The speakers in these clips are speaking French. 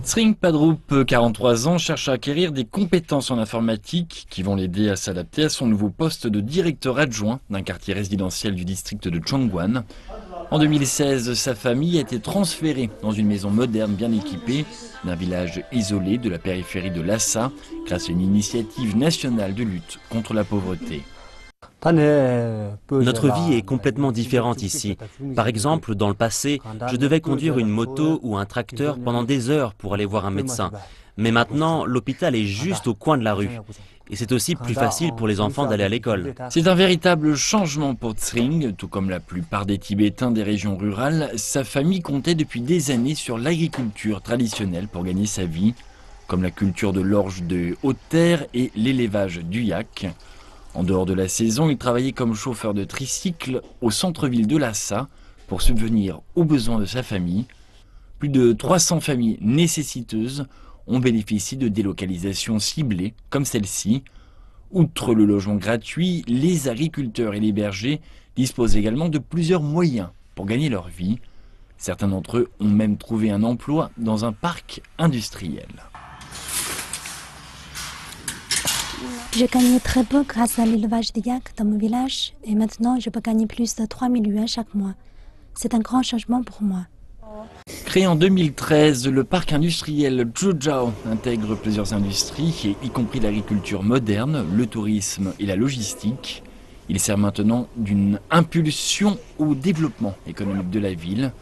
Sring Padrup, 43 ans, cherche à acquérir des compétences en informatique qui vont l'aider à s'adapter à son nouveau poste de directeur adjoint d'un quartier résidentiel du district de Chongguan. En 2016, sa famille a été transférée dans une maison moderne bien équipée d'un village isolé de la périphérie de Lhasa grâce à une initiative nationale de lutte contre la pauvreté. Notre vie est complètement différente ici. Par exemple, dans le passé, je devais conduire une moto ou un tracteur pendant des heures pour aller voir un médecin. Mais maintenant, l'hôpital est juste au coin de la rue. Et c'est aussi plus facile pour les enfants d'aller à l'école. C'est un véritable changement pour Tsring. Tout comme la plupart des Tibétains des régions rurales, sa famille comptait depuis des années sur l'agriculture traditionnelle pour gagner sa vie, comme la culture de l'orge de haute terre et l'élevage du yak. En dehors de la saison, il travaillait comme chauffeur de tricycle au centre-ville de Lhasa pour subvenir aux besoins de sa famille. Plus de 300 familles nécessiteuses ont bénéficié de délocalisations ciblées comme celle-ci. Outre le logement gratuit, les agriculteurs et les bergers disposent également de plusieurs moyens pour gagner leur vie. Certains d'entre eux ont même trouvé un emploi dans un parc industriel. Je gagnais très peu grâce à l'élevage des yaks dans mon village et maintenant je peux gagner plus de 3 000 yuans chaque mois. C'est un grand changement pour moi. Créé en 2013, le parc industriel Zhujiao intègre plusieurs industries, y compris l'agriculture moderne, le tourisme et la logistique. Il sert maintenant d'une impulsion au développement économique de la ville.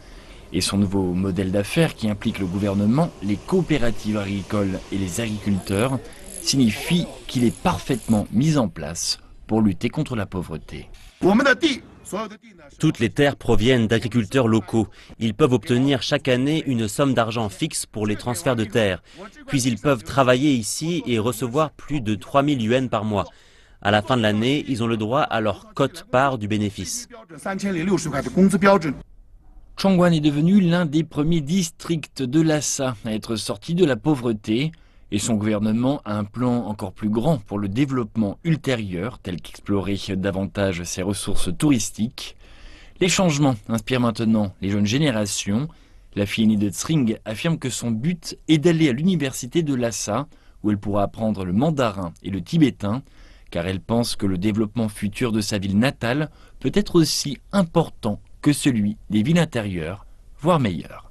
Et son nouveau modèle d'affaires qui implique le gouvernement, les coopératives agricoles et les agriculteurs signifie qu'il est parfaitement mis en place pour lutter contre la pauvreté. Toutes les terres proviennent d'agriculteurs locaux. Ils peuvent obtenir chaque année une somme d'argent fixe pour les transferts de terres. Puis ils peuvent travailler ici et recevoir plus de 3 000 yuans par mois. À la fin de l'année, ils ont le droit à leur quote-part du bénéfice. Chongguan est devenu l'un des premiers districts de Lhasa à être sorti de la pauvreté. Et son gouvernement a un plan encore plus grand pour le développement ultérieur, tel qu'explorer davantage ses ressources touristiques. Les changements inspirent maintenant les jeunes générations. La fille aînée de Tsring affirme que son but est d'aller à l'université de Lhasa, où elle pourra apprendre le mandarin et le tibétain, car elle pense que le développement futur de sa ville natale peut être aussi important que celui des villes intérieures, voire meilleur.